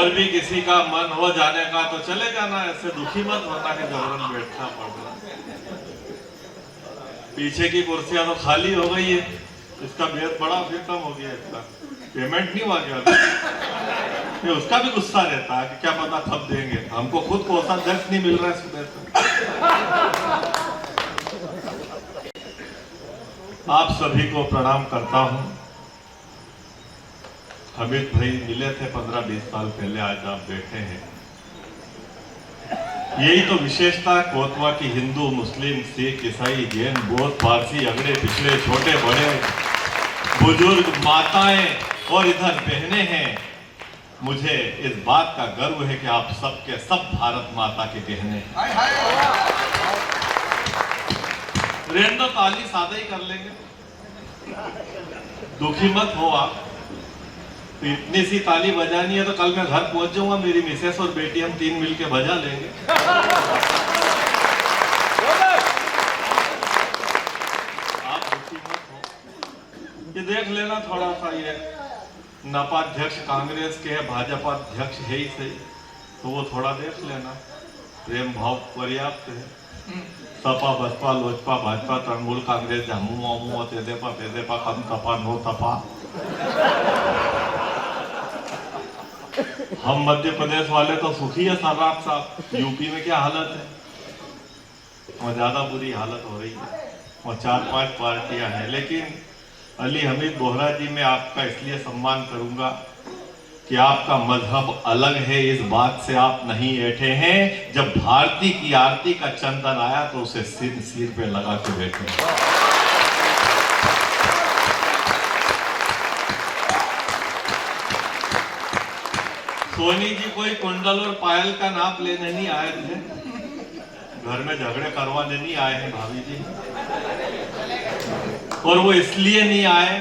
अगर भी किसी का मन हो जाने का तो चले जाना, ऐसे दुखी मत होना कि जबरन बैठना पड़ रहा। पीछे की कुर्सियां तो खाली हो गई है, इसका बेहद बड़ा फिर कम हो गया, इसका पेमेंट नहीं हुआ गया। ये उसका भी गुस्सा रहता है कि क्या पता कब देंगे, हमको खुद को ऐसा दर्द नहीं मिल रहा है सुबह से। आप सभी को प्रणाम करता हूं। हमीद भाई मिले थे 15-20 साल पहले, आज आप बैठे हैं। यही तो विशेषता है कोतवा की। हिंदू, मुस्लिम, सिख, ईसाई, जैन, बौद्ध, पारसी, अगड़े पिछड़े, छोटे बड़े, बुजुर्ग, माताएं और इधर बहने हैं। मुझे इस बात का गर्व है कि आप सबके सब भारत माता के गहने हैं। रेंडो ताली सादा ही कर लेंगे, दुखी मत हो आप। तो इतनी सी ताली बजानी है तो कल मैं घर पहुंच जाऊंगा, मेरी मिसेस और बेटी हम 3 मिलके बजा लेंगे। आप दुखी मत हो। ये देख लेना थोड़ा सा, ये नपाध्यक्ष कांग्रेस के है, भाजपा अध्यक्ष है ही सही, तो वो थोड़ा देख लेना। प्रेम भाव पर्याप्त है। सपा, बसपा, लोजपा, भाजपा, तृणमूल कांग्रेस, झामू वामू तेदेपा कम तपा नो तपा। हम मध्य प्रदेश वाले तो सुखी है सर्राफ साहब। यूपी में क्या हालत है, वहाँ ज्यादा बुरी हालत हो रही है। वहाँ 4-5 पार्टियां हैं। लेकिन अली हमीद बोहरा जी, मैं आपका इसलिए सम्मान करूंगा कि आपका मजहब अलग है, इस बात से आप नहीं बैठे हैं। जब भारती की आरती का चंदन आया तो उसे सिर पे लगा के बैठे। सोनी जी कोई कुंडल और पायल का नाप लेने नहीं आए थे, घर में झगड़े करवाने नहीं आए हैं भाभी जी। और वो इसलिए नहीं आए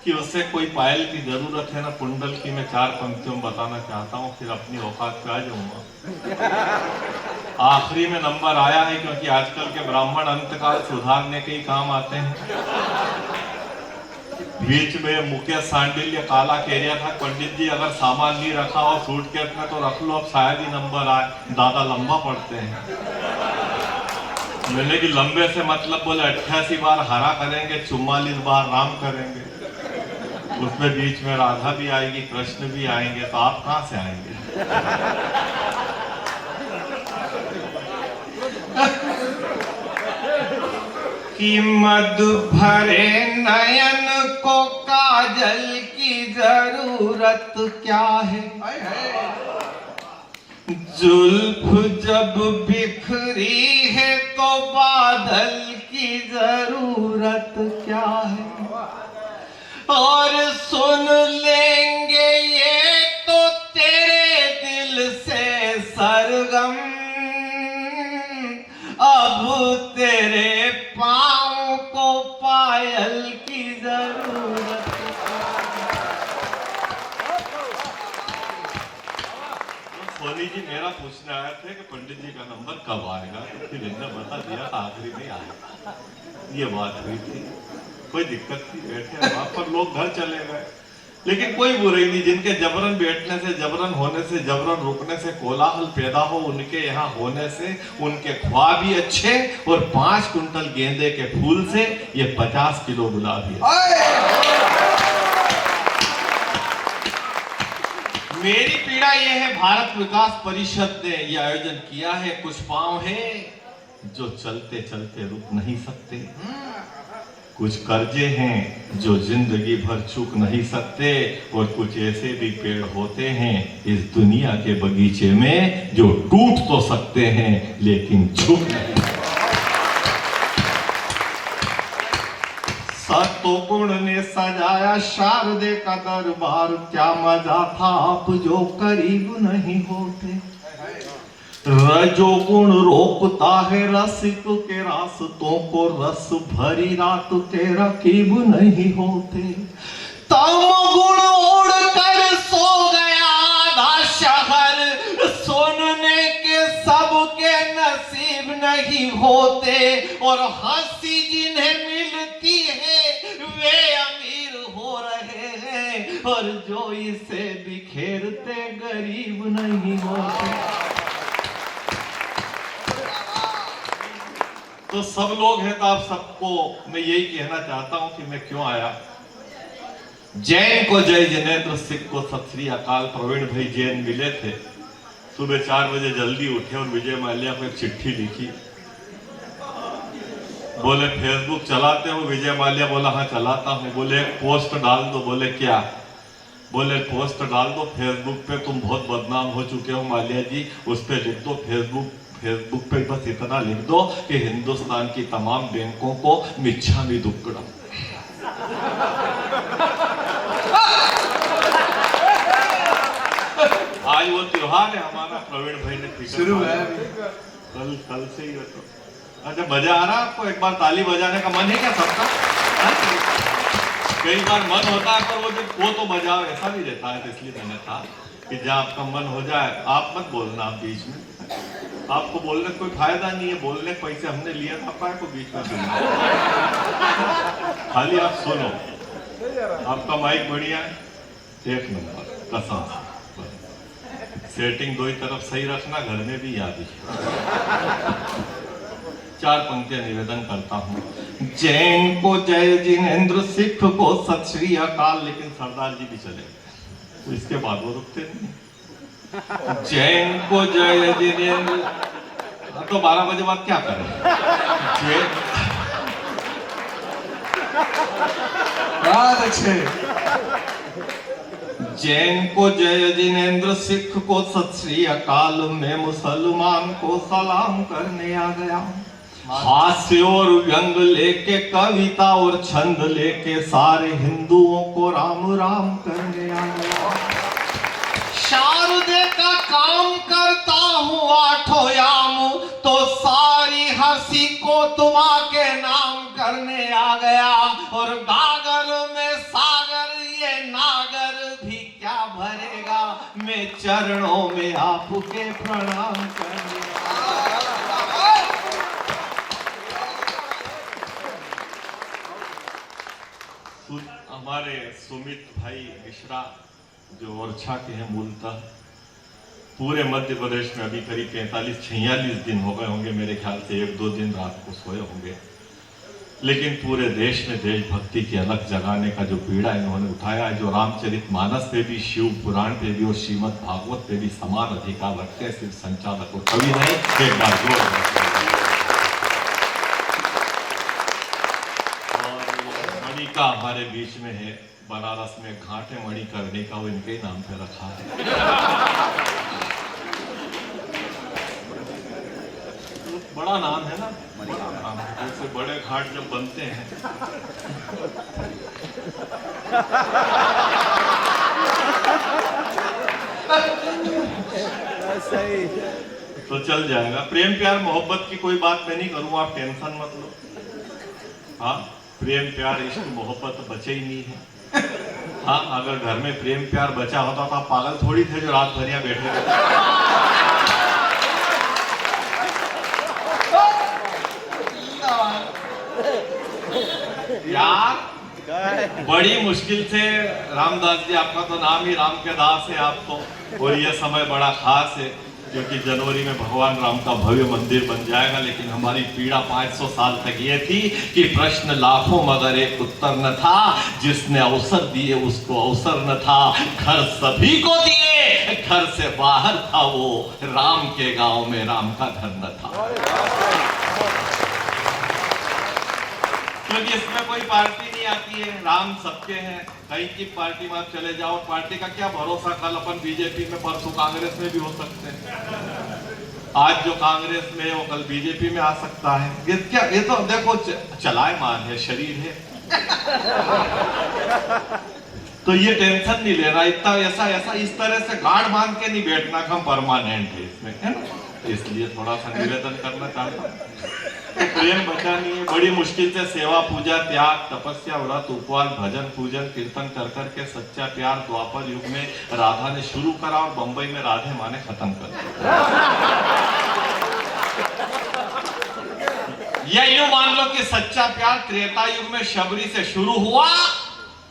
कि उससे कोई पायल की जरूरत है ना कुंडल की। मैं 4 पंक्तियों में बताना चाहता हूँ, फिर अपनी औकात पे आ जाऊंगा। आखिरी में नंबर आया है क्योंकि आजकल के ब्राह्मण अंतकाल सुधारने के ही काम आते हैं। बीच में मुकेश सांडिल्य काला कह रहा था, पंडित जी अगर सामान नहीं रखा हो सूटकेस में तो रख लो, अब शायद ही नंबर आए। दादा लंबा पढ़ते हैं। मैंने कि लंबे से मतलब बोले 88 बार हरा करेंगे, 44 बार राम करेंगे, उसमें बीच में राधा भी आएगी, कृष्ण भी आएंगे, तो आप कहां से आएंगे? कि मधु भरे नयन को काजल की जरूरत क्या है, जुल्फ जब बिखरी है तो बादल की जरूरत क्या है। और सुन लेंगे ये तो तेरे दिल से सरगम, अब तेरे पाँव को पायल की जरूरत। सोनी जी मेरा पूछने आए थे कि पंडित जी का नंबर कब आएगा, तो फिर इन्होंने बता दिया था आखिरी में आएगा। ये बात हुई थी, कोई दिक्कत थी, बैठे वहां पर लोग घर चले गए। लेकिन कोई बुराई नहीं, जिनके जबरन बैठने से, जबरन होने से, जबरन रुकने से कोलाहल पैदा हो, उनके यहाँ होने से उनके ख्वाब भी अच्छे। और 5 कुंटल गेंदे के फूल से ये 50 किलो गुलाब है। मेरी पीड़ा यह है, भारत विकास परिषद ने यह आयोजन किया है। कुछ पांव है जो चलते चलते रुक नहीं सकते, कुछ कर्जे हैं जो जिंदगी भर चूक नहीं सकते, और कुछ ऐसे भी पेड़ होते हैं इस दुनिया के बगीचे में जो टूट तो सकते हैं लेकिन झुक नहीं। सतोगुण ने सजाया शारदे का दरबार, क्या मजा था आप जो करीब नहीं होते। रजोगुण रोकता है रसिक के रास्तों को, रस भरी रात के रकीब नहीं होते। तमगुण उड़कर सो गया आधा शहर, सुनने के सबके नसीब नहीं होते। और हंसी जिन्हें मिलती है वे अमीर हो रहे हैं, और जो इसे बिखेरते गरीब नहीं होते। तो सब लोग हैं, तो आप सबको मैं यही कहना चाहता हूं कि मैं क्यों आया। जैन को जय जिनेंद्र, सिख को सत श्री अकाल। प्रवीण भाई जैन मिले थे, सुबह 4 बजे जल्दी उठे और विजय माल्या को एक चिट्ठी लिखी। बोले फेसबुक चलाते हो? विजय माल्या बोला हाँ चलाता हूँ। बोले एक पोस्ट डाल दो। बोले क्या? बोले पोस्ट डाल दो फेसबुक पे, तुम बहुत बदनाम हो चुके हो माल्या जी, उस पे लिख दो फेसबुक पे बस इतना लिख दो कि हिंदुस्तान की तमाम बैंकों को मिच्छामी दुक्कड़म। आज वो त्योहार है हमारा, प्रवीण भाई ने शुरू है कल से ही हो। तो अच्छा, मजा आ रहा है आपको? एक बार ताली बजाने का मन है क्या सबका? कई बार मन होता है पर वो तो बजाओ ऐसा भी रहता है। तो इसलिए मैंने कहा कि जहाँ आपका मन हो जाए, आप मत बोलना आप बीच में। आपको बोलने कोई फायदा नहीं है, बोलने पैसे हमने लिए था, आपका को बीच में सुनना, खाली आप सुनो। आपका माइक बढ़िया है, 1 नंबर कसम। सेटिंग दो ही तरफ सही रखना, घर में भी याद ही। 4 पंक्तियां निवेदन करता हूं। जैन को जय जिनेंद्र, सिख को सत श्री अकाल। लेकिन सरदार जी भी चले, तो इसके बाद वो रुकते नहीं। जैन को जय जिनेंद्र, तो 12 बजे बाद क्या करें? अच्छे। जैन को जय जिनेंद्र, सिख को सत श्री अकाल। मैं मुसलमान को सलाम करने आ गया। हास्य और व्यंग लेके, कविता और छंद लेके, सारे हिंदुओं को राम राम करने आ गया। शारदे का काम करता हूँ 8 याम, तो सारी हंसी को तुमा के नाम करने आ गया। और गागर में सागर, ये नागर भी क्या भरेगा, मैं चरणों में आपके प्रणाम करने। हमारे सुमित भाई मिश्रा जो ओरछा के हैं मूलतः, पूरे मध्य प्रदेश में अभी करीब 45-46 दिन हो गए होंगे मेरे ख्याल से, 1-2 दिन रात को सोए होंगे। लेकिन पूरे देश में देशभक्ति की अलग जगाने का जो बीड़ा इन्होंने उठाया है, जो रामचरितमानस पे भी, शिव पुराण पे भी और श्रीमद् भागवत पे भी समान अधिकार रखते हैं, सिर्फ संचालक और कवि नहीं। एक बार जोर। का हमारे बीच में है, बनारस में घाटे मणि करने का, वो इनके नाम पे रखा है। तो बड़ा नाम है ना, ऐसे बड़े घाट जब बनते हैं सही तो चल जाएगा। प्रेम प्यार मोहब्बत की कोई बात मैं नहीं करूंगा, आप टेंशन मत लो। हाँ, प्रेम प्यार इश्क मोहब्बत बचे ही नहीं है। हाँ, अगर घर में प्रेम प्यार बचा होता तो आप पागल थोड़ी थे जो रात भर यहाँ बैठे थे। यार बड़ी मुश्किल से, रामदास जी आपका तो नाम ही राम के दास है आप तो, और ये समय बड़ा खास है क्योंकि जनवरी में भगवान राम का भव्य मंदिर बन जाएगा। लेकिन हमारी पीड़ा 500 साल तक ये थी कि प्रश्न लाखों मगर एक उत्तर न था, जिसने अवसर दिए उसको अवसर न था। घर सभी को दिए, घर से बाहर था वो, राम के गांव में राम का घर न था। क्योंकि इसमें कोई पार्टी नहीं आती है, राम सबके हैं। कहीं की पार्टी में आप चले जाओ, पार्टी का क्या भरोसा, कल अपन बीजेपी में, परसों कांग्रेस में भी हो सकते हैं। आज जो कांग्रेस में है वो कल बीजेपी में आ सकता है। ये क्या, ये तो देखो चलायमान है, शरीर है। तो ये टेंशन नहीं लेना, इतना ऐसा इस तरह से गांठ बांध के नहीं बैठना कि हम परमानेंट है इसमें, है ना। इसलिए थोड़ा सा निवेदन करना चाहता हूँ। प्रेम बचानी है, बड़ी मुश्किल से सेवा पूजा त्याग तपस्या व्रत उपवास भजन पूजन कीर्तन कर कर के सच्चा प्यार द्वापर युग में राधा ने शुरू करा और बंबई में राधे माँ ने खत्म कर दिया। या यूं मान लो कि सच्चा प्यार त्रेता युग में शबरी से शुरू हुआ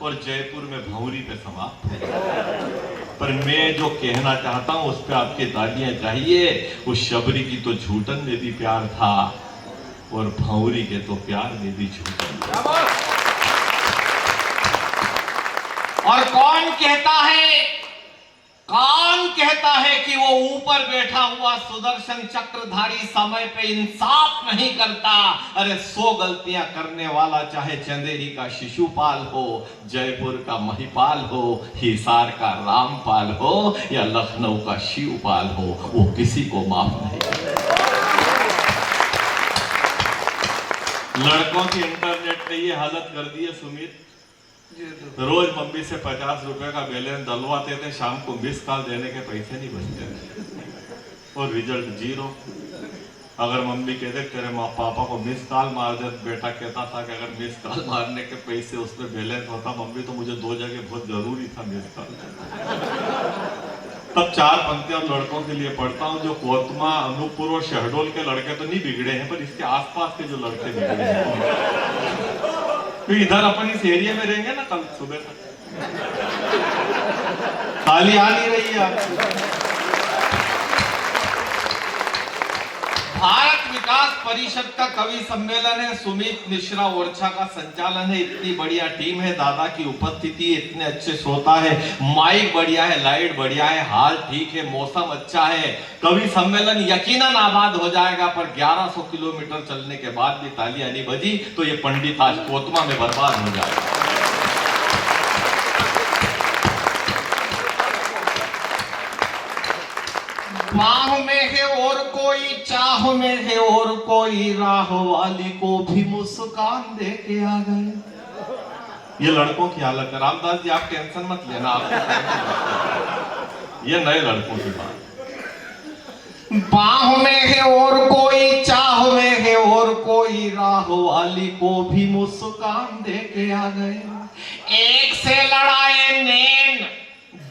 और जयपुर में भंवरी पे समाप्त हो जाए। पर मैं जो कहना चाहता हूं उस पर आपकी तालियां चाहिए। उस शबरी की तो झूठन में भी प्यार था और भंवरी के तो प्यार में भी झूठन था। और कौन कहता है कि वो ऊपर बैठा हुआ सुदर्शन चक्रधारी समय पे इंसाफ नहीं करता। अरे 100 गलतियां करने वाला चाहे चंदेरी का शिशुपाल हो, जयपुर का महिपाल हो, हिसार का रामपाल हो या लखनऊ का शिवपाल हो, वो किसी को माफ नहीं करता। लड़कों की इंटरनेट ने ये हालत कर दी है सुमित, रोज मम्मी से 50 रुपए का बैलेंस डलवाते थे, शाम को मिस कॉल देने के पैसे नहीं बचते थे और रिजल्ट 0। अगर मम्मी कहते तेरे माँ पापा को मिस कॉल मार दे, बेटा कहता था कि अगर मिस कॉल मारने के पैसे उसमें बैलेंस होता, मम्मी तो मुझे 2 जगह बहुत जरूरी था मिस कॉल। तब 4 पंक्तियां लड़कों के लिए पढ़ता हूँ। जो कोतमा, अनूपपुर और शहडोल के लड़के तो नहीं बिगड़े हैं, पर इसके आसपास के जो लड़के बिगड़े हैं, तो इधर अपन इस एरिया में रहेंगे ना कल सुबह तक। ताली आ नहीं रही है। भारत विकास परिषद का कवि सम्मेलन है, सुमित मिश्रा ओरछा का संचालन है। इतनी बढ़िया टीम है, दादा की उपस्थिति, इतने अच्छे श्रोता है, माइक बढ़िया है, लाइट बढ़िया है, हाल ठीक है, मौसम अच्छा है। कवि सम्मेलन यकीनन आबाद हो जाएगा, पर 1100 किलोमीटर चलने के बाद भी तालियां नहीं बजी तो ये पंडित आज कोतमा में बर्बाद हो जाएगा। बाह में है और कोई, चाह में है और कोई, राह वाली को भी मुस्कान दे के आ गए। ये लड़कों की हालत है। रामदास जी आप टेंशन मत लेना, आपको ये नए लड़कों की बात। बाह में है और कोई, चाह में है और कोई, राह वाली को भी मुस्कान दे के आ गए। एक से लड़ाए नैन,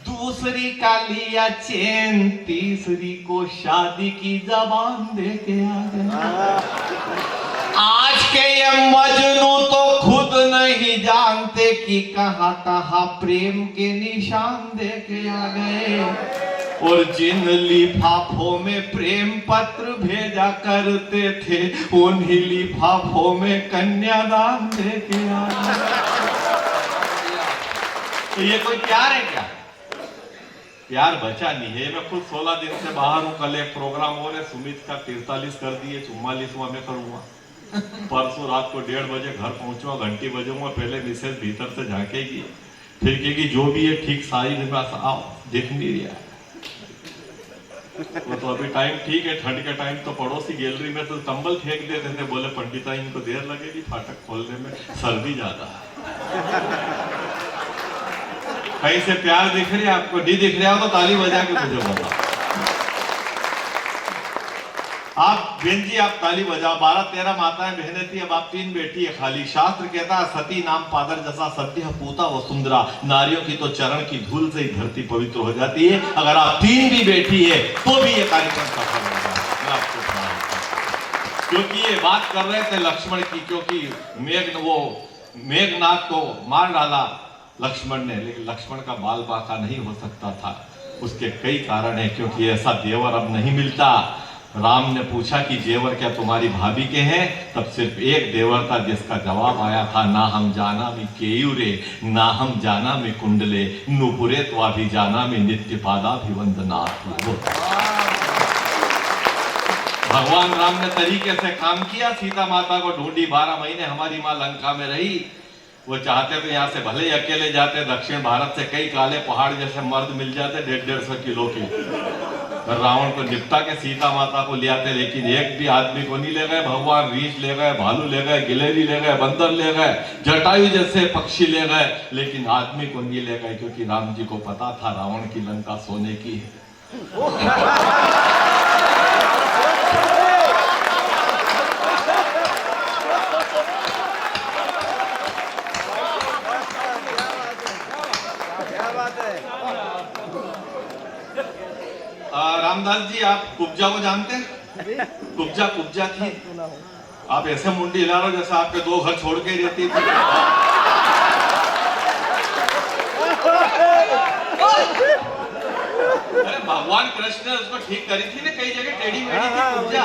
दूसरी का लिया चैन, तीसरी को शादी की जबान दे के आ गए। आज के ये मजनू तो खुद नहीं जानते कि कहां कहां प्रेम के निशान दे के आ गए। और जिन लिफाफों में प्रेम पत्र भेजा करते थे, उन्हीं लिफाफों में कन्यादान दे के आ गए। तो ये कोई प्यार है क्या? प्यार बचा नहीं है। मैं खुद 16 दिन से बाहर हूँ। कल एक प्रोग्राम हो रहे, सुमित का 43 कर दिए, 44वां मैं करूंगा। परसों रात को 1:30 बजे घर पहुंचूंगा, घंटी बजूंगा, पहले मिसेज भीतर से झांकेगी, फिर कहेगी जो भी है ठीक सारी में आओ, दिख नहीं रहा। वो तो अभी टाइम ठीक है, ठंड के टाइम तो पड़ोसी गैलरी में तो कंबल फेंक देते थे, बोले पंडिता इनको देर लगेगी फाटक खोलने में, सर्दी ज्यादा। कहीं से प्यार दिख रही है आपको? नहीं दिख रहा हो तो ताली बजा के मुझे बताओ। आप बहन जी आप ताली बजाओ। 12-13 माताएं बहनें थी, अब आप 3 बेटी है खाली। शास्त्र कहता है सती नाम पादर जैसा सत्य पूता वसुंधरा, नारियों की तो चरण की धूल से ही धरती पवित्र हो जाती है। अगर आप 3 भी बेटी है तो भी ये कार्यक्रम सफल होगा। मैं आपको क्योंकि ये बात कर रहे थे लक्ष्मण की, क्योंकि मेघनाथ को मार डाला लक्ष्मण ने, लेकिन लक्ष्मण का बाल बाका नहीं हो सकता था। उसके कई कारण है, क्योंकि ऐसा देवर अब नहीं मिलता। राम ने पूछा कि जेवर क्या तुम्हारी भाभी के हैं? तब सिर्फ एक देवर था जिसका जवाब आया था, ना हम जाना में केयूरे, ना हम जाना में कुंडले, नुपुरे तो भी जाना में नित्य पादा भी वंदनाथ। भगवान राम ने तरीके से काम किया, सीता माता को ढूंढी, 12 महीने हमारी माँ लंका में रही। वो चाहते थे यहाँ से भले ही अकेले जाते, दक्षिण भारत से कई काले पहाड़ जैसे मर्द मिल जाते 150-150 किलो के, रावण को निपटा के सीता माता को ले आते, लेकिन एक भी आदमी को नहीं ले गए। भगवान रीछ ले गए, भालू ले गए, गिलहरी ले गए, बंदर ले गए, जटायु जैसे पक्षी ले गए, लेकिन आदमी को नहीं ले गए, क्योंकि राम जी को पता था रावण की लंका सोने की है। रामदास जी आप कुब्जा को जानते हैं? कुब्जा थी। आप ऐसे मुंडी हिला रहे हो जैसे आपके 2 घर छोड़ के ही रहती थी। भगवान कृष्ण ने उसको ठीक करी थी ना, कई जगह टेढ़ी मेढ़ी थी कुब्जा।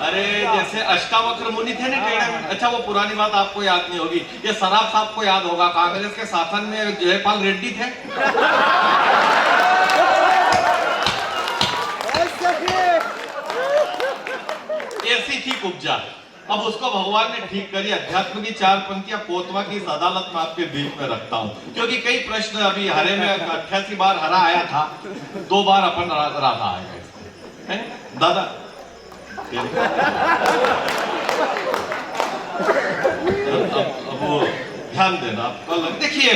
अरे जैसे अष्टावक्र मुनि थे ना टेढ़े। अच्छा वो पुरानी बात आपको याद नहीं होगी, ये सराफ साहब को याद होगा, कांग्रेस के शासन में जयपाल रेड्डी थे। ऐसी थी कुब्जा। अब उसको भगवान ने ठीक करी। अध्यात्म की 4 पंक्तियां कोतवा की इस अदालत में आपके बीच में रखता हूं, क्योंकि कई प्रश्न अभी हरे में 88 बार हरा आया था, 2 बार अपन राधा आएगा है दादा। अब वो ध्यान देना आपका। देखिए,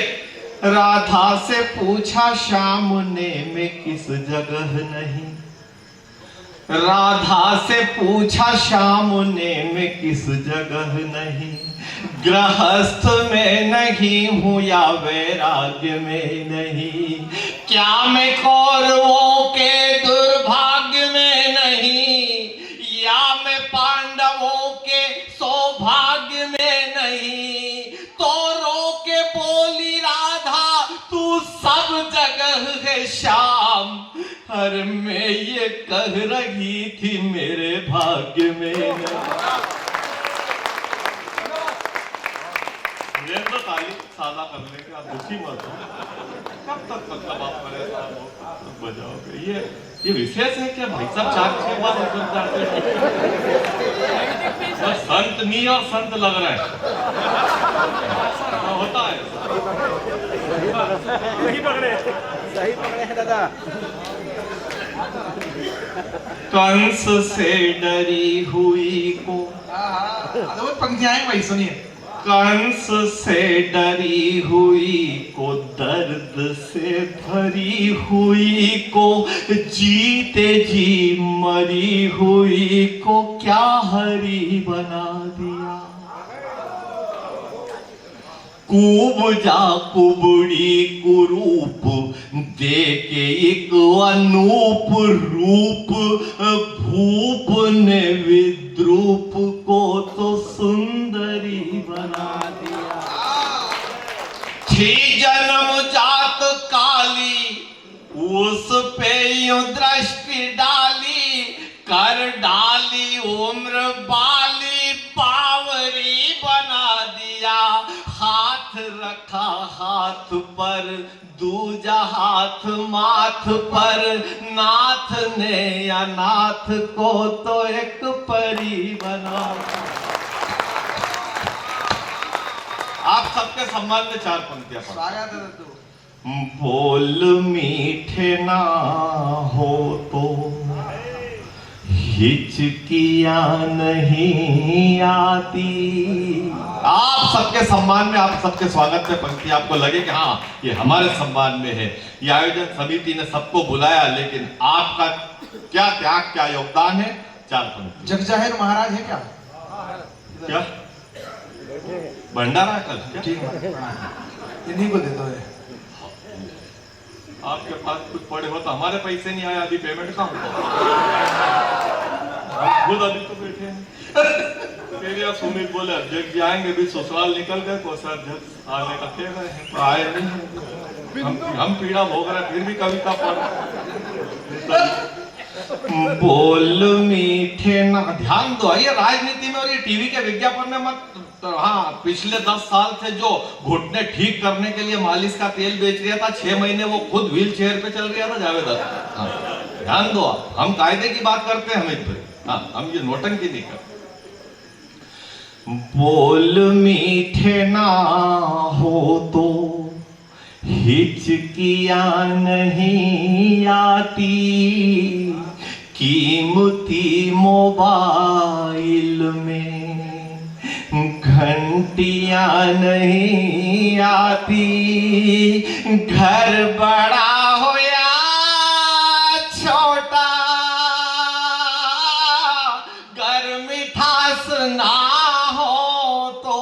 राधा से पूछा श्याम ने मैं किस जगह नहीं, राधा से पूछा श्याम ने मैं किस जगह नहीं, गृहस्थ में नहीं हूं या वैराग्य में नहीं, क्या मैं कौरवों के दुर्भाग्य में नहीं, या मैं पांडवों के सौभाग्य में नहीं। तो रो के बोली राधा तू सब जगह है श्याम, हर मैं ये कह रही थी मेरे भाग्य में नहीं। तो ताली सादा करने के आप दुखी मत हो। कब तक मतलब आप परेशान हो बजाओगे? ये विशेष है क्या भाई साहब? 4-6 बार उतर जाते हैं। संत नहीं और संत लग रहे हैं, होता है। सही पकड़े हैं दादा। कंस से डरी हुई को, अद्भुत पंक्तियां हैं भाई, सुनिए। कंस से डरी हुई को, दर्द से भरी हुई को, जीते जी मरी हुई को क्या हरी बना दिया। कूब जा कुबड़ी कुरूप दे के एक अनूप रूप, भूप ने विद्रूप को तो सुंदरी बना दिया। थी जन्म जात काली उस पे यूं दृष्टि डाली, कर डाली उम्र बाली पावरी बना दिया। हाथ रखा हाथ पर दूजा हाथ माथ पर, नाथ ने अनाथ को तो एक परी बना। आप सबके सम्मान में 4 पंक्तियां पढ़ो। स्वागत है तू। बोल मीठे ना हो तो हिचकियां नहीं आती। आप सबके सम्मान में, आप सबके स्वागत में पंक्ति आपको लगे कि हाँ ये हमारे सम्मान में है। ये आयोजन समिति ने सबको बुलाया, लेकिन आपका क्या त्याग, क्या योगदान है। 4 पंक्ति। जगजाहिर महाराज है क्या? क्या भंडारा कल क्या? ठीक है, इन्हीं को दे दो। आपके पास कुछ पड़े हो तो हमारे पैसे नहीं आए, अभी पेमेंट कहाँ होगा? खुद अभी तो बैठे हैं। फिर यार सुमित बोले अध्यक्ष जी आएंगे, भी ससुराल निकल गए, कोषाध्यक्ष आने का कह रहे हैं, तो आए नहीं। हम पीड़ा भोग रहे, फिर भी कविता पढ़। बोल मीठे ना, ध्यान दो ये राजनीति में और ये टीवी के विज्ञापन में मत। तो हाँ, पिछले 10 साल से जो घुटने ठीक करने के लिए मालिश का तेल बेच रहा था, 6 महीने वो खुद व्हील चेयर पे चल रहा था जावेद। हाँ, ध्यान दो आप, हम कायदे की बात करते हैं हमें। हाँ, हम ये नोटंकी नहीं करते। बोल मीठे ना हो तो हिचकियां नहीं आती, कीमती मोबाइल में घंटियां नहीं आती। घर बड़ा हो या छोटा, घर मिठास ना हो तो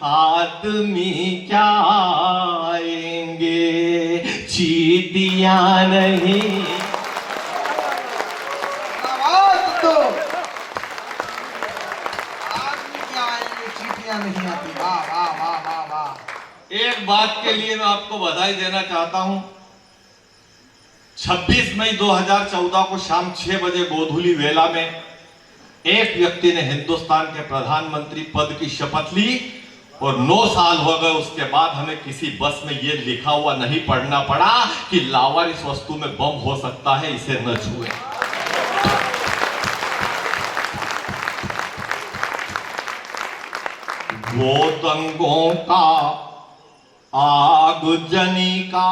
आदमी क्या आएंगे, चीटियां नहीं। नहीं आती। वाह वाह वाह वाह वाह। एक बात के लिए मैं आपको बधाई देना चाहता हूं। 26 मई 2014 को शाम 6 बजे गोधूली वेला में एक व्यक्ति ने हिंदुस्तान के प्रधानमंत्री पद की शपथ ली और 9 साल हो गए उसके बाद हमें किसी बस में यह लिखा हुआ नहीं पढ़ना पड़ा कि लावारिस वस्तु में बम हो सकता है, इसे न छुए। वो दंगों का आगजनी का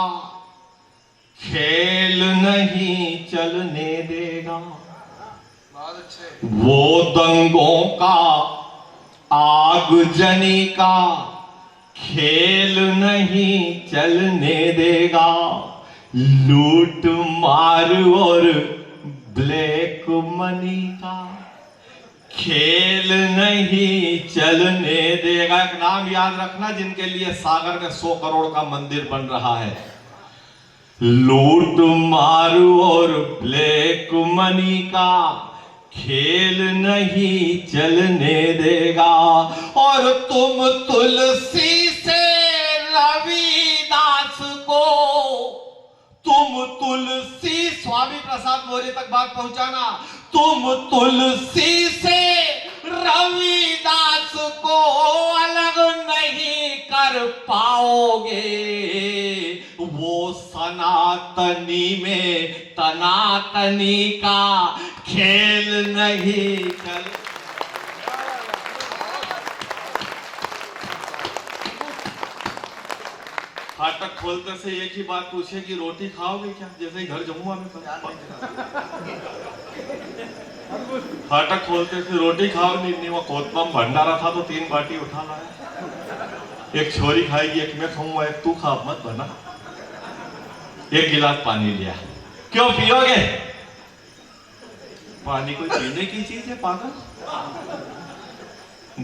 खेल नहीं चलने देगा। बहुत अच्छे। वो दंगों का आगजनी का खेल नहीं चलने देगा। लूट मार और ब्लैक मनी का खेल नहीं चलने देगा। एक नाम याद रखना जिनके लिए सागर में 100 करोड़ का मंदिर बन रहा है। लूट मार और ब्लैक मनी का खेल नहीं चलने देगा। और तुम तुलसी से रविदास को, तुम तुलसी, स्वामी प्रसाद मौर्य तक बात पहुंचाना, तुम तुलसी से रविदास को अलग नहीं कर पाओगे। वो सनातनी में तनातनी का खेल नहीं चल। फाटक खोलते से एक ही बात पूछे कि रोटी खाओगे क्या, जैसे ही घर जमुआ में फाटक खोलते से रोटी खाओ नहीं, वो कोतम भंडारा था तो 3 बाटी उठा लाया। एक छोरी खाएगी, एक मैं खाऊंगा, एक तू खा, मत बना। एक गिलास पानी लिया, क्यों पियोगे? पानी कोई पीने की चीज है पागल?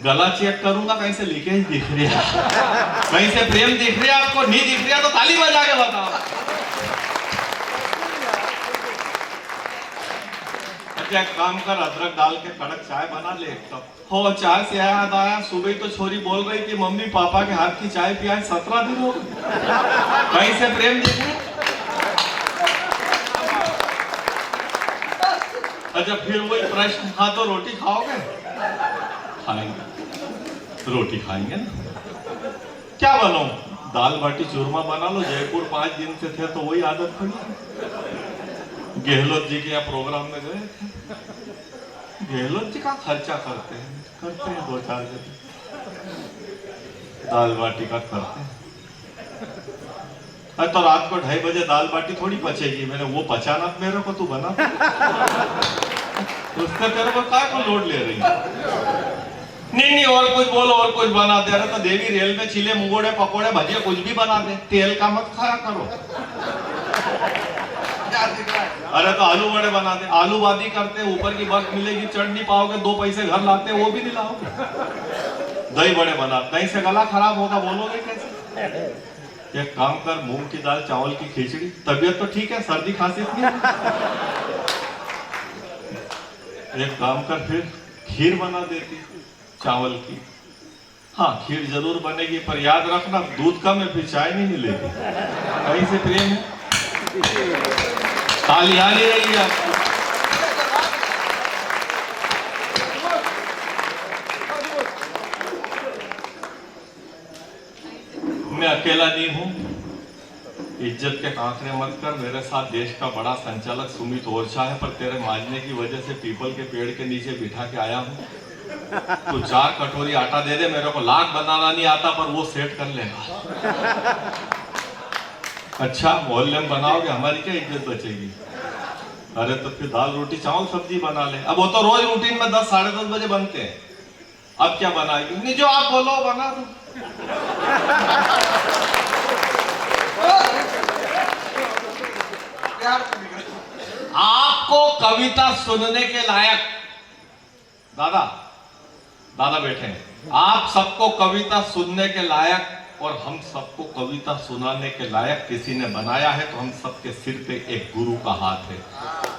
गला चेक करूंगा कहीं से लीकेज दिख रही है, कहीं से प्रेम दिख रही है आपको, नहीं दिख रही है तो ताली बजा के बताओ। अच्छा एक काम कर, अदरक डाल के कड़क चाय बना ले एक कप। हो चाय से याद आया, सुबह तो छोरी बोल रही थी मम्मी पापा के हाथ की चाय पिया 17 दिन हो गए, कहीं से प्रेम दिख रहा है। अच्छा फिर वही प्रश्न, हाँ तो रोटी खाओगे? खाएंगे, रोटी खाएंगे ना। क्या बनाऊं? दाल बाटी चूरमा बना लो, जयपुर 5 दिन से थे तो वही आदत पड़ी। गहलोत जी के यहाँ प्रोग्राम में गए थे, गहलोत जी का खर्चा करते हैं 2-4 दिन, दाल बाटी का करते हैं। तो रात को 2:30 बजे दाल बाटी थोड़ी पचेगी, मैंने वो पचाना मेरे को, तू बना उसका तेरे को काय को लोड ले रही है? नहीं और कुछ बोलो, और कुछ बना दे रहे तो देवी रेल में चिले मुंगोड़े पकोड़े भजिया कुछ भी बना दे, तेल का मत खाया करो। अरे तो आलू बड़े बना दे, आलू बादी करते, ऊपर की बर्फ मिलेगी, चढ़ नहीं पाओगे, 2 पैसे घर लाते वो भी नहीं लाओगे। दही बड़े बना, दही से गला खराब होगा, बोलोगे कैसे? एक काम कर, मूंग की दाल चावल की खिचड़ी, तबीयत तो ठीक है, सर्दी खांसी नहीं। एक काम कर फिर खीर बना देती चावल की। हाँ खीर जरूर बनेगी, पर याद रखना दूध कम है फिर चाय नहीं मिलेगी। कहीं से प्रेम है, ताली आ नहीं रही है। मैं अकेला नहीं हूं, इज्जत के कांकरे मत कर। मेरे साथ देश का बड़ा संचालक सुमित ओरछा है, पर तेरे मांझने की वजह से पीपल के पेड़ के नीचे बिठा के आया हूं। तू 4 कटोरी आटा दे दे, मेरे को लाख बनाना नहीं आता पर वो सेट कर लेगा। अच्छा मोहल्ले में बनाओगे, हमारी क्या इज्जत बचेगी? अरे तो फिर दाल रोटी चावल सब्जी बना ले। अब वो तो रोज रूटीन में 10 साढ़े 10 बजे बनते हैं, अब क्या बनाएगी? नहीं जो आप बोलो बना दो। आपको कविता सुनने के लायक, दादा बैठे हैं, आप सबको कविता सुनने के लायक और हम सबको कविता सुनाने के लायक किसी ने बनाया है, तो हम सबके सिर पे एक गुरु का हाथ है,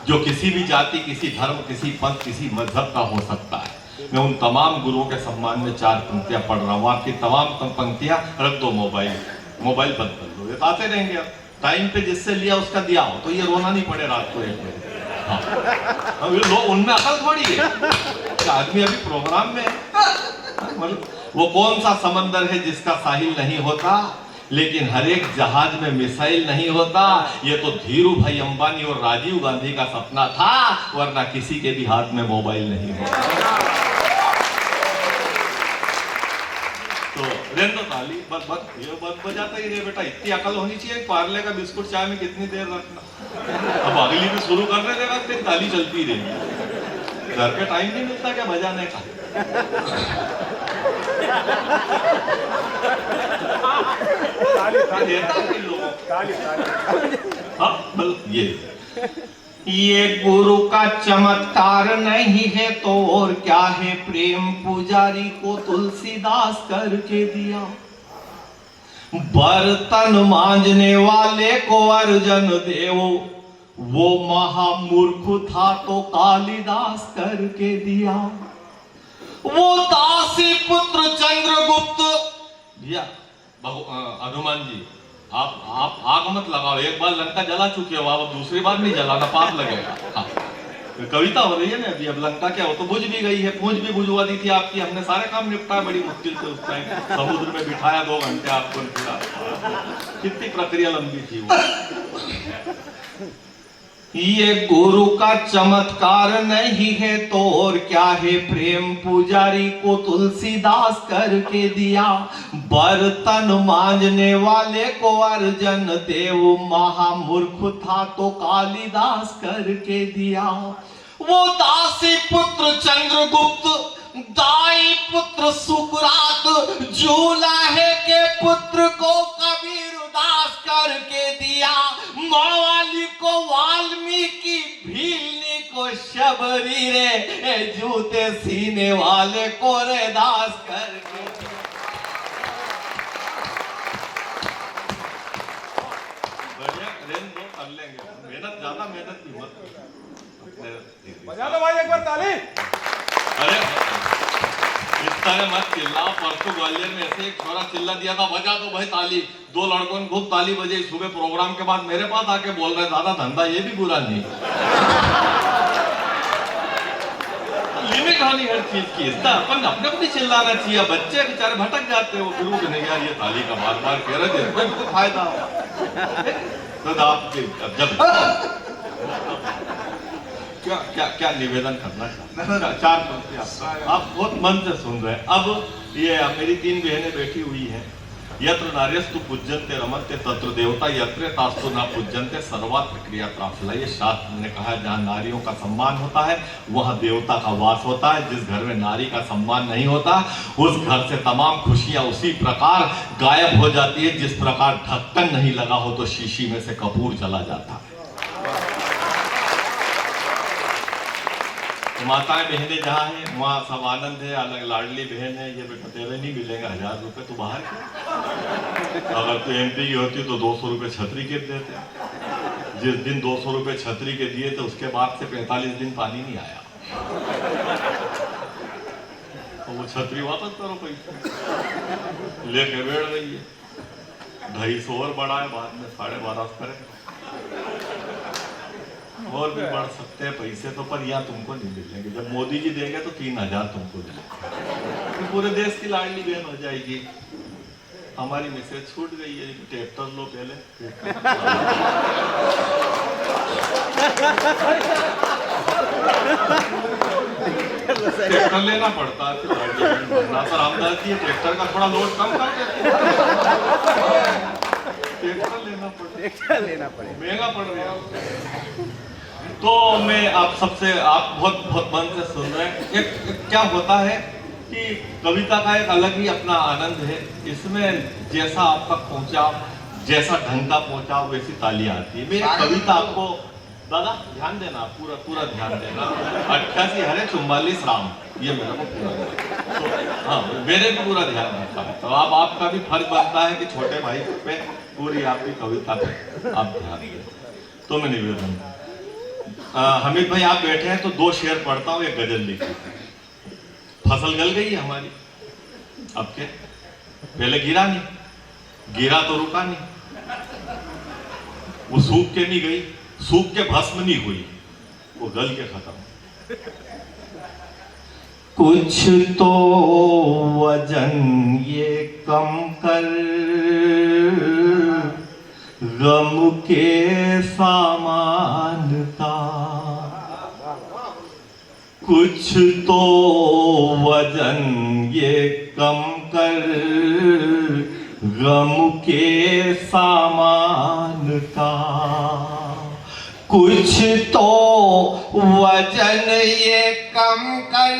जो किसी भी जाति, किसी धर्म, किसी पंथ, किसी मजहब का हो सकता है। मैं उन तमाम गुरुओं के सम्मान में 4 पंक्तियां पढ़ रहा हूं। आपकी तमाम पंक्तियां रख दो, मोबाइल बंद कर दो, ये आते रहेंगे आप। टाइम पे जिससे लिया उसका दिया हो तो ये रोना नहीं पड़े रात को 1 बजे। हाँ, अब ये लोग उनमें अकल थोड़ी है कि आदमी अभी प्रोग्राम में है। मतलब वो कौन सा समंदर है जिसका साहिल नहीं होता, लेकिन हर एक जहाज में मिसाइल नहीं होता। ये तो धीरू भाई अंबानी और राजीव गांधी का सपना था, वरना किसी के भी हाथ में मोबाइल नहीं होता। तो रहने दो ताली, बस बस ये बस बजाता ही रहे बेटा। इतनी अकल होनी चाहिए, पार्ले का बिस्कुट चाय में कितनी देर रखना। अब अगली भी शुरू करने देगा फिर ताली चलती रहेगी। घर पे टाइम नहीं मिलता क्या बजाने का? ये गुरु का चमत्कार नहीं है तो और क्या है, प्रेम पुजारी को तुलसीदास करके दिया। बर्तन मांजने वाले को अर्जन देव, वो महामूर्ख था तो कालिदास करके दिया। वो दासी पुत्र चंद्रगुप्त या हनुमान जी, आप आग मत लगाओ, एक बार लंका जला चुके हो आप, अब दूसरी बार नहीं जलाना, पाप लगेगा। हाँ। कविता हो रही है ना अभी, अब लंका क्या हो तो बुझ भी गई है, पूंछ भी बुझवा दी थी आपकी, हमने सारे काम निपटाया बड़ी मुश्किल से। उस टाइम समुद्र में बिठाया 2 घंटे आपको, कितनी प्रक्रिया लंबी थी वो। ये गुरु का चमत्कार नहीं है तो और क्या है, प्रेम पुजारी को तुलसीदास करके दिया। बर्तन मांजने वाले को अर्जन देव, महामूर्ख था तो कालिदास करके दिया। वो दासी पुत्र चंद्रगुप्त, दाई पुत्र सुकरात, जूलाहे के पुत्र को कबीर दास करके दिया। मावाली को वाल्मीकि, भीलनी को शबरी रे, जूते सीने वाले को रे दास करके दिया। बढ़िया रेन दो कर लेंगे, मेहनत ज्यादा मेहनत की मत बजा दो भाई एक बार ताली। अरे इतना मत चिल्लाओ, परसों ग्वालियर में ऐसे एक छोरा चिल्ला दिया था, बजा दो भाई ताली। 2 लड़कों ने खूब ताली बजाई, सुबह प्रोग्राम के बाद मेरे पास आके बोल रहे दादा धंधा ये भी बुरा नहीं। लिमिट होनी हर चीज की, इसका अपन अपने को भी चिल्लाना चाहिए। बच्चे बेचारे भटक जाते हो, फिर वो नहीं यार ये ताली का बार बार कह रहे थे, कोई फायदा हो तो आप जब क्या क्या क्या निवेदन करना चाहते, 4 पंक्ति आप बहुत मन से सुन रहे हैं। अब ये मेरी 3 बहनें बैठी हुई हैं। यत्र नार्यस्तु पूज्यन्ते रमन्ते तत्र देवता, यत्र तास्तु न पूज्यन्ते सर्वत्र क्रिया प्राप्त। ये शास्त्र ने कहा है जहाँ नारियों का सम्मान होता है वहाँ देवता का वास होता है। जिस घर में नारी का सम्मान नहीं होता उस घर से तमाम खुशियां उसी प्रकार गायब हो जाती है जिस प्रकार ढक्कन नहीं लगा हो तो शीशी में से कपूर चला जाता है। माताएं बहनें जहाँ हैं वहाँ सब आनंद है, अलग लाडली बहन है। ये बेटा तेरे नहीं मिलेंगे 1000 रुपए, तू बाहर अगर तू MP की होती तो 200 रुपए छतरी के देते। जिस दिन 200 रुपए छतरी के दिए तो उसके बाद से 45 दिन पानी नहीं आया। तो वो छतरी वापस करो पैसे लेके बैठ गई है। 250 और बढ़ा है, बाद में 12.5 करें और भी बढ़ सकते हैं पैसे तो, पर यहाँ तुमको नहीं मिलेंगे। जब मोदी जी देंगे तो 3000 तुमको मिलेंगे, तो पूरे देश की लाडली बहन हो जाएगी। हमारी मैसेज छूट गई है, ट्रैक्टर लो पहले। ट्रैक्टर लेना पड़ता है, सर रामदास जी ट्रैक्टर का थोड़ा लोड कम कर देते हैं। ट्रैक्टर लेना पड़ेगा, महंगा पड़ रहा है। तो मैं आप सबसे, आप बहुत बहुत मन से सुन रहे हैं। एक क्या होता है कि कविता का एक अलग ही अपना आनंद है। इसमें जैसा आपका पहुंचाव, जैसा ढंग का पहुंचाव वैसी ताली आती है। मेरी कविता आपको दादा ध्यान देना, पूरा पूरा ध्यान देना। 88 हरे 44 राम, ये मेरा को पूरा तो हाँ मेरे भी पूरा ध्यान रखा है। तो अब आपका भी फर्ज बनता है कि छोटे भाई पे पूरी आपकी कविता पे आप ध्यान दें। तो मैं निवेदन, हमीद भाई आप बैठे हैं तो 2 शेर पढ़ता हूँ, एक गजल लिखी। फसल गल गई है हमारी, अब क्या पहले गिरा नहीं, गिरा तो रुका नहीं। वो सूख के नहीं गई, सूख के भस्म नहीं हुई, वो गल के खत्म। कुछ तो वजन ये कम कर, गम के सामान का। कुछ तो वजन ये कम कर, गम के सामान का। कुछ तो वजन ये कम कर,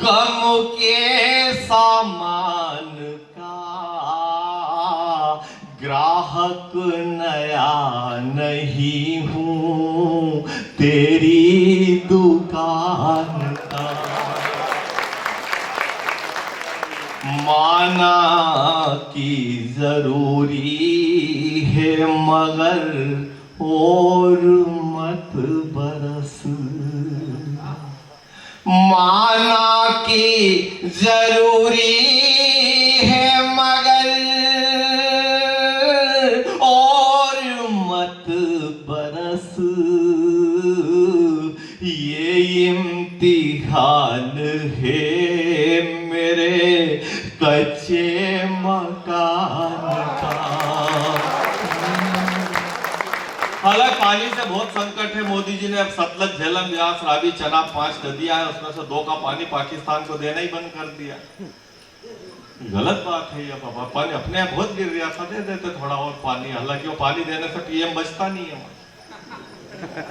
गम के सामान का। ग्राहक नया नहीं हूँ तेरी दुकान का। माना कि जरूरी है मगर और मत बरस। माना कि जरूरी है मगर और मत बरस। ये इम्तिहान है मेरे कच्चे मकान का। हालांकि पानी से बहुत संकट है। मोदी जी ने अब सतलज, झेलम, व्यास, रावी, चनाब 5 नदियां है, उसमें से 2 का पानी पाकिस्तान को देना ही बंद कर दिया। गलत बात है ये बाबा। पानी अपने आप बहुत गिर रहा था, दे देते थोड़ा और पानी। हालांकि वो पानी देने से पीएम बचता नहीं है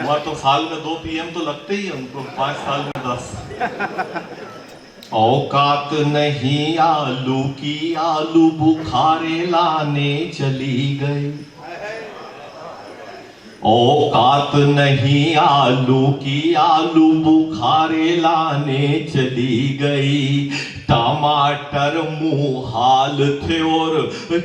वहां तो साल में 2 पीएम तो लगते ही है उनको, 5 साल में 10। औकात नहीं आलू की, आलू बुखारे लाने चली गई। औकात नहीं आलू की, आलू बुखारे लाने चली गई। टमाटर मुहाल थे और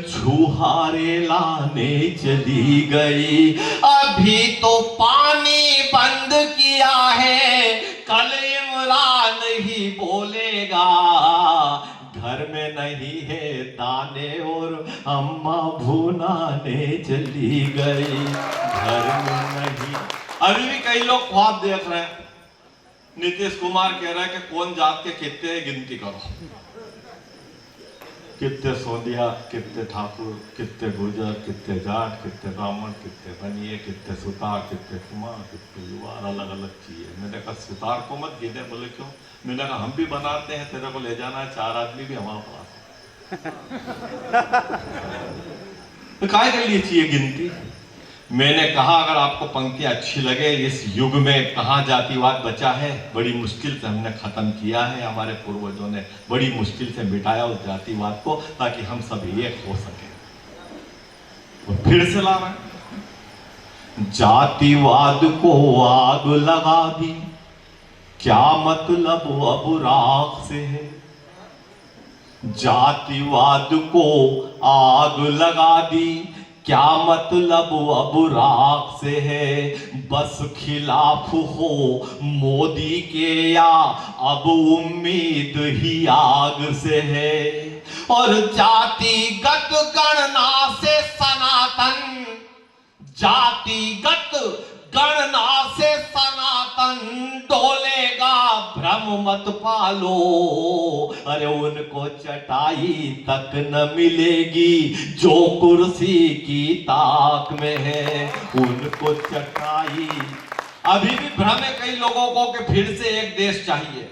छुहारे लाने चली गई। अभी तो पानी बंद किया है, कल इमरान ही बोलेगा। घर में नहीं है दाने और अम्मा भुनाने चली गई। घर में नहीं। अभी भी कई लोग ख्वाब देख रहे हैं। नीतीश कुमार कह रहा है कि कौन जात के कितने हैं गिनती करो। कितने सोनिया, कितने ठाकुर, कितने गुर्जर, कितने जाट, कितने ब्राह्मण, कितने बनिए, कितने सुतार, कितने कुमार, कितने युवा, अलग अलग चीजें। मैंने कहा सुतार को मत गिने। बोले क्यों? मैंने कहा हम भी बनाते हैं, तेरे को ले जाना है, 4 आदमी भी हमारे पास तो काय के लिए चाहिए गिनती? मैंने कहा अगर आपको पंक्तियां अच्छी लगे, इस युग में कहाँ जातिवाद बचा है, बड़ी मुश्किल से हमने खत्म किया है। हमारे पूर्वजों ने बड़ी मुश्किल से मिटाया उस जातिवाद को, ताकि हम सब एक हो सके। और फिर से ला रहे हैं, जातिवाद को आग लगा दी, क्या मतलब अब राख से है। जातिवाद को आग लगा दी, क्या मतलब अब राख से है। बस खिलाफ हो मोदी के या अब उम्मीद ही आग से है। और जातिगत गणना से सनातन, जातिगत गणना से सनातन डोलेगा, भ्रम मत पालो। अरे उनको चटाई तक न मिलेगी जो कुर्सी की ताक में है। उनको चटाई। अभी भी भ्रम है कई लोगों को कि फिर से एक देश चाहिए।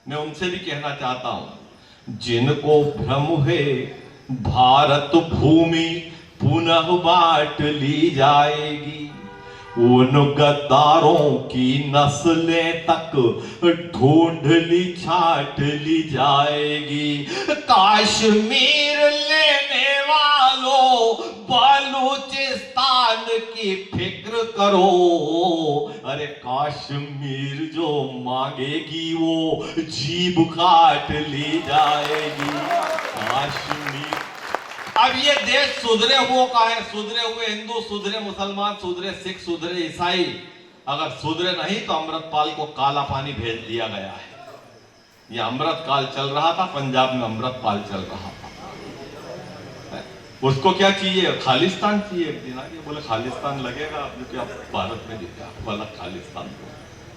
मैं उनसे भी कहना चाहता हूं, जिनको भ्रम है भारत भूमि पुनः बांट ली जाएगी, उन गद्दारों की नस्लें तक ढूंढ ली छाट ली जाएगी। कश्मीर लेने वालों बलूचिस्तान की फिक्र करो। अरे कश्मीर जो मांगेगी वो जीभ काट ली जाएगी। कश्मीर। अब ये देश सुधरे हुए का है, सुधरे हुए हिंदू, सुधरे मुसलमान, सुधरे सिख, सुधरे ईसाई। अगर सुधरे नहीं तो अमृतपाल को काला पानी भेज दिया गया है। ये अमृतकाल चल रहा था, पंजाब में अमृतपाल चल रहा था। उसको क्या चाहिए? खालिस्तान चाहिए। एक दिन आगे बोले खालिस्तान लगेगा अब, जो कि आप भारत में दिखा आपको अलग खालिस्तान को।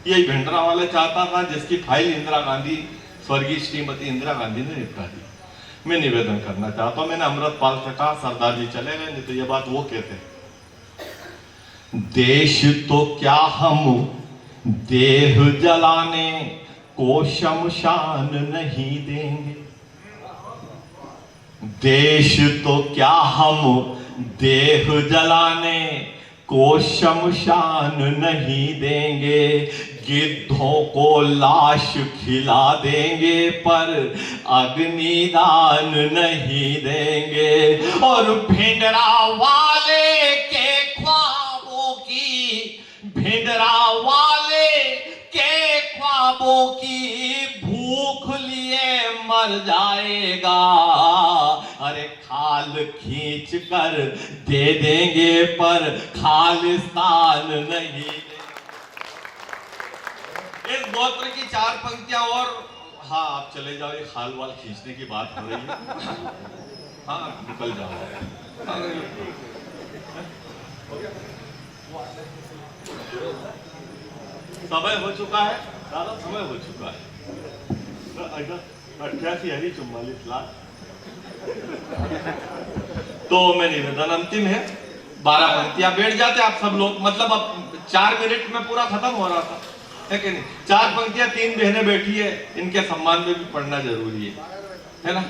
यही भिंडरा वाले चाहता था, जिसकी फाइल इंदिरा गांधी, स्वर्गीय श्रीमती इंदिरा गांधी ने निपटा दी। मैं निवेदन करना चाहता हूं, मैंने अमृतपाल से कहा सरदार जी चले गए, नहीं तो ये बात वो कहते, देश तो क्या हम देह जलाने को शमशान नहीं देंगे, देश तो क्या हम देह जलाने को शमशान नहीं देंगे, गिद्धों को लाश खिला देंगे पर अग्निदान नहीं देंगे। और भिंडरा वाले के ख्वाबों की, भिंडरा वाले के ख्वाबों की भूख लिए मर जाएगा, अरे खाल खींच कर दे देंगे पर खालिस्तान नहीं। इस गोत्र की 4 पंक्तियां और, हाँ आप चले जाओ, ये खाल वाल खींचने की बात हो रही है, हाँ निकल जाओ। समय हो चुका है दादा, समय हो चुका है। 88,44 लाख। तो मैं निवेदन अंतिम है, 12 पंक्तियां बैठ जाते आप सब लोग, मतलब अब 4 मिनट में पूरा खत्म हो रहा था, है कि नहीं? 4 पंक्तियां 3 बहनें बैठी है, इनके सम्मान में भी पढ़ना जरूरी है ना?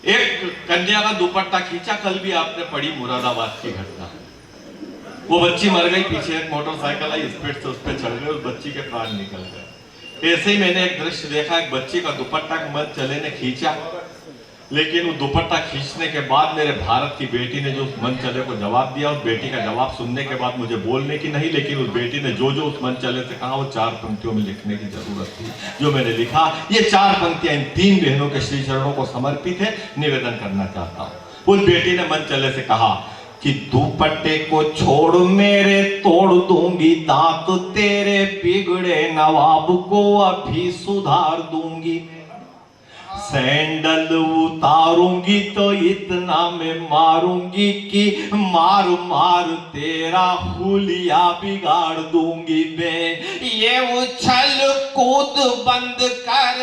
एक कन्या का दुपट्टा खींचा, कल भी आपने पढ़ी मुरादाबाद की घटना। वो बच्ची मर गई, पीछे एक मोटरसाइकिल आई, स्पीड से उस पर चढ़ गए, उस बच्ची के प्राण निकल गए। ऐसे ही मैंने एक दृश्य देखा, एक बच्ची का दुपट्टा मत चले ने खींचा, लेकिन वो दुपट्टा खींचने के बाद मेरे भारत की बेटी ने जो उस मन चले को जवाब दिया, उस बेटी का जवाब सुनने के बाद मुझे बोलने की नहीं, लेकिन उस बेटी ने जो जो उस मन चले से कहा, वो 4 पंक्तियों में लिखने की जरूरत थी, जो मैंने लिखा। ये 4 पंक्तियां इन 3 बहनों के श्री चरणों को समर्पित है, निवेदन करना चाहता हूं। उस बेटी ने मन चले से कहा कि दुपट्टे को छोड़ मेरे तोड़ दूंगी दांत, तेरे बिगड़े नवाब को अभी सुधार दूंगी, सैंडल उतारूंगी तो इतना मैं मारूंगी कि मार मार तेरा हुलिया बिगाड़ दूंगी मैं। ये उछल कूद बंद कर,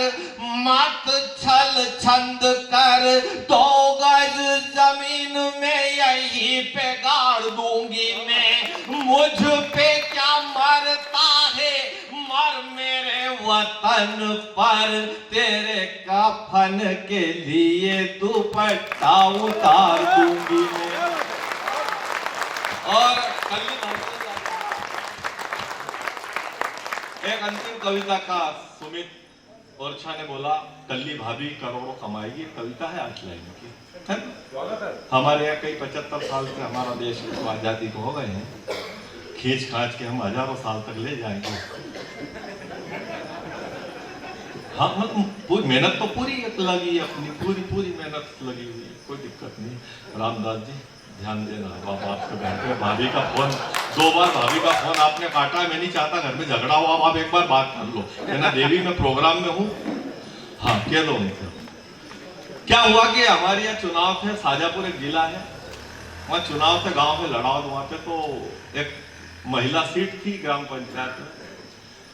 मत छल छंद कर, 2 गज जमीन में यही पे गाड़ दूंगी मैं। मुझ पे क्या मरता है, मर मेरे वतन पर, तेरे कफन के लिए दुपट्टा उतार दूंगी मैं। और एक अंतिम कविता का सुमित ओरछा ने बोला, कल्ली भाभी करोड़ों कमाएगी, कविता है 8 लाइन की। हमारे यहाँ कई 75 साल से हमारा देश को आजादी को हो गए हैं, खींच खांच के हम हजारों साल तक ले जाएंगे। हाँ मतलब मेहनत तो पूरी लगी, अपनी पूरी मेहनत लगी हुई, कोई दिक्कत नहीं। रामदास जी ध्यान देना, बाप आपके घर पे भाभी का फोन 2 बार भाभी का फोन आपने काटा, मैं नहीं चाहता घर में झगड़ा हो, आप एक बार बात कर लो, है ना? देवी में प्रोग्राम में हूँ, हाँ कह दो उनसे। क्या हुआ कि हमारे यहाँ चुनाव थे, शाजापुर एक जिला है, वहाँ चुनाव थे, गांव में लड़ाव, वहां पे तो एक महिला सीट थी ग्राम पंचायत में,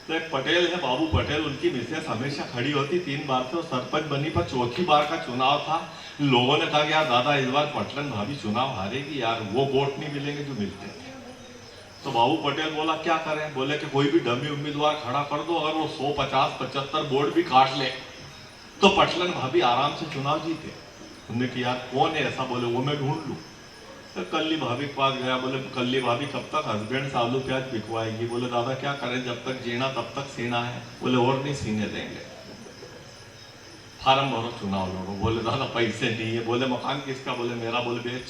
तो एक पटेल है बाबू पटेल, उनकी मिसेस हमेशा खड़ी होती, 3 बार से सरपंच बनी, पर 4थी बार का चुनाव था। लोगों ने कहा कि यार दादा इस बार पटलन भाभी चुनाव हारेगी यार, वो वोट नहीं मिलेंगे जो मिलते थे। तो बाबू पटेल बोला क्या करें, बोले कि कोई भी डमी उम्मीदवार खड़ा कर दो, अगर वो 150-75 वोट भी काट ले तो पटलन भाभी आराम से चुनाव जीते। उन्होंने कि यार कौन है ऐसा, बोले वो मैं ढूंढ लूं। तो कल्ली भाभी के पास गया, बोले कल्ली भाभी कब तक हस्बैंड से आलू प्याज बिकवाएगी, बोले दादा क्या करें, जब तक जीना तब तक सीना है, बोले और नहीं सीने देंगे, फार्म भरो चुनाव लड़ो। बोले दादा पैसे नहीं है, बोले मकान किसका, बोले मेरा, बोले बेच।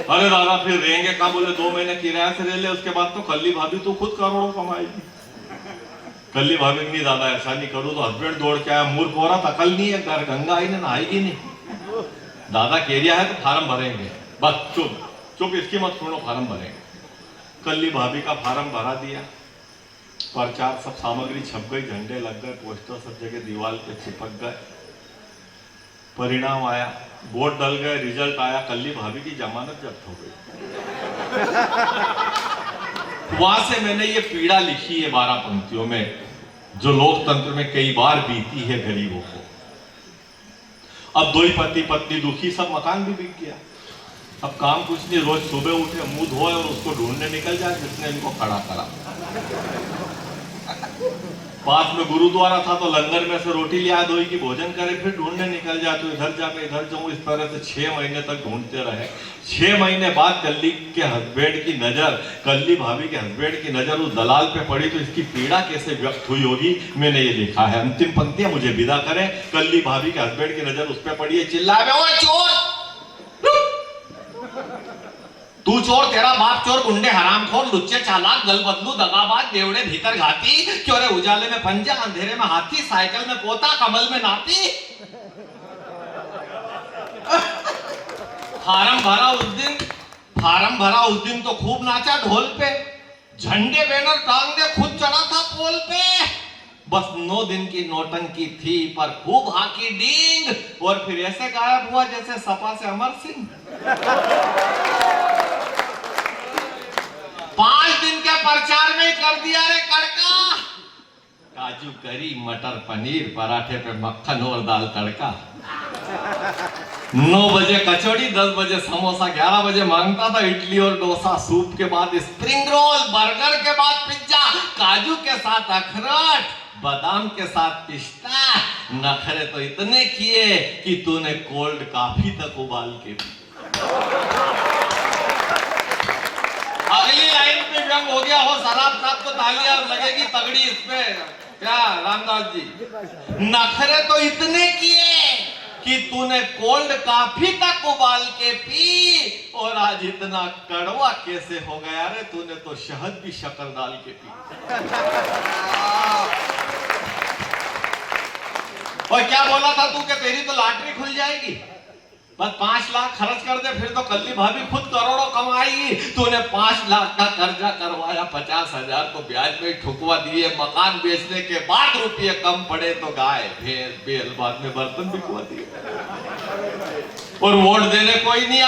अरे दादा फिर रहेंगे कहाँ, बोले 2 महीने किराया से रह ले, उसके बाद तो कल्ली भाभी तो खुद करोड़ों कमाएगी। कल्ली भाभी नहीं दादा ऐसा नहीं करूँ तो हस्बैंड दौड़ के आया, मूर्ख हो रहा था, कल नहीं है, घर गंगा आई ना नहाएगी नहीं, दादा केरिया है तो फार्म भरेंगे, बस चुप इसकी मत सुनो, फार्म भरेंगे। कल्ली भाभी का फार्म भरा दिया, प्रचार सब सामग्री छप गई, झंडे लग गए, पोस्टर सब जगह दीवार पे चिपक गए। परिणाम आया, वोट डल गए, रिजल्ट आया, कल्ली भाभी की जमानत जब्त हो गई। वहां से मैंने ये पीड़ा लिखी है 12 पंक्तियों में, जो लोकतंत्र में कई बार बीती है गरीबों को। अब दो ही पति पत्नी दुखी, सब मकान भी बिक गया। अब काम कुछ नहीं, रोज सुबह उठे, मुंह धोए और उसको ढूंढने निकल जाए जिसने इनको खड़ा करा। पास में गुरुद्वारा था तो लंगर में से रोटी लिया धोई की भोजन करे, फिर ढूंढने निकल जाए, तो इधर जाके इधर जाऊं। इस तरह से 6 महीने तक ढूंढते रहे। 6 महीने बाद कल्ली के हस्बैंड की नजर, कल्ली भाभी के हस्बैंड की नजर उस दलाल पे पड़ी, तो इसकी पीड़ा कैसे व्यक्त हुई होगी मैंने ये लिखा है। अंतिम पंक्तियां मुझे विदा करें। कल्ली भाभी के हस्बैंड की नजर उस पे पड़ी है, चिल्लावे ओए चोर, तू चोर, तेरा बाप चोर, गुंडे, हरामखोर, लुच्चे, चालाक, गलबदलू, दगाबाज, देवड़े, भीतर घाती, क्यों रे उजाले में पंजा, अंधेरे में हाथी, साइकिल में पोता, कमल में नाती। फार्म भरा उस दिन तो खूब नाचा ढोल पे, झंडे बैनर टांग दे, खुद चढ़ा था पोल पे। बस 9 दिन की नौटंकी थी, पर खूब हाकी डींग, और फिर ऐसे गायब हुआ जैसे सपा से अमर सिंह। 5 दिन के प्रचार में कर दिया रे कड़का। काजू करी, मटर पनीर, पराठे पे मक्खन और दाल तड़का। 9 बजे कचौड़ी, 10 बजे समोसा, 11 बजे मांगता था इडली और डोसा, सूप के बाद स्प्रिंग रोल, बर्गर के बाद पिज्जा, काजू के साथ अखरोट, बादाम के साथ पिस्ता। नखरे तो इतने किए कि तूने कोल्ड कॉफी तक उबाल के दी। अगली लाइन पे व्यंग हो गया हो, शराब साहब तो तालियां लगेगी तगड़ी इस पे। क्या रामदास जी, नखरे तो इतने किए कि तूने कोल्ड कॉफी तक उबाल के पी, और आज इतना कड़वा कैसे हो गया रे, तूने तो शहद भी शक्कर डाल के पी। और क्या बोला था तू कि तेरी तो लॉटरी खुल जाएगी, बस 5 लाख खर्च कर दे, फिर तो कल्ली भाभी खुद करोड़ों कमाएगी। तूने 5 लाख का कर्जा करवाया, 50,000 तो ब्याज में ठुकवा दिए। मकान बेचने के बाद रुपये कम पड़े तो गाय, भैंस, बैल, बाद में बर्तन बिकवा दिए। और वोट देने कोई नहीं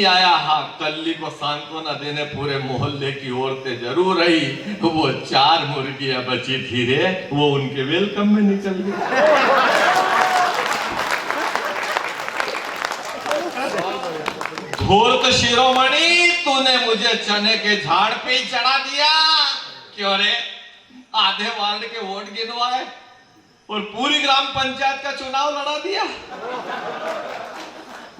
आया। हाँ, कल्ली को सांत्वना देने पूरे मोहल्ले की औरतें जरूर आई। वो 4 मुर्गियां बची थी रे, वो उनके वेलकम में निकल गई। धूर्त शिरोमणि, तूने मुझे चने के झाड़ पे ही चढ़ा दिया। क्यों रे, आधे वार्ड के वोट गिनवाए और पूरी ग्राम पंचायत का चुनाव लड़ा दिया।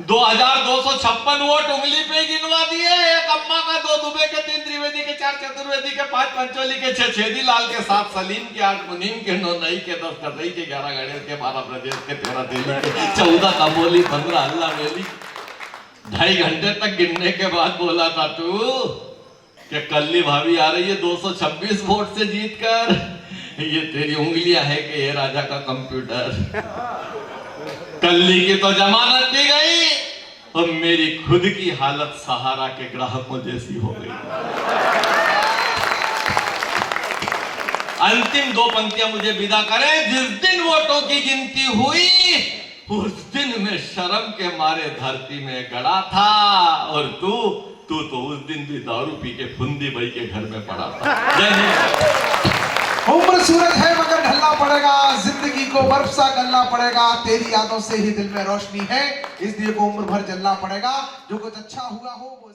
2256 वोट उंगली पे गिनवा दिए। 1 अम्मा का, 2 दुबे के, 3 त्रिवेदी के, 4 चतुर्वेदी के, 5 पंचोली के, 6 छेदी लाल के, 7 सलीम के, 8 मुनीम के, 9 नई के, 10 कतई के, 11 गणेश के, 12 ब्रजेश के, 13 दिल्ली के, 14 कबोली, 15 अल्लाह वेली। 2.5 घंटे तक गिनने के बाद बोला था तू कि कल्ली भाभी आ रही है 226 वोट से जीतकर। ये तेरी उंगलियां है कि ये राजा का कंप्यूटर। कल्ली की तो जमानत दी गई और मेरी खुद की हालत सहारा के ग्राहकों जैसी हो गई। अंतिम 2 पंक्तियां मुझे विदा करें। जिस दिन वोटों की गिनती हुई, उस दिन मैं शर्म के मारे धरती में गड़ा था, और तू तो उस दिन भी दारू पी के फुंदी भाई के घर में पड़ा था। जय हिंद। उम्र सूरज है मगर ढलना पड़ेगा, जिंदगी को बर्फ सा गलना पड़ेगा, तेरी यादों से ही दिल में रोशनी है, इसलिए को उम्र भर जलना पड़ेगा। जो कुछ अच्छा हुआ हो वो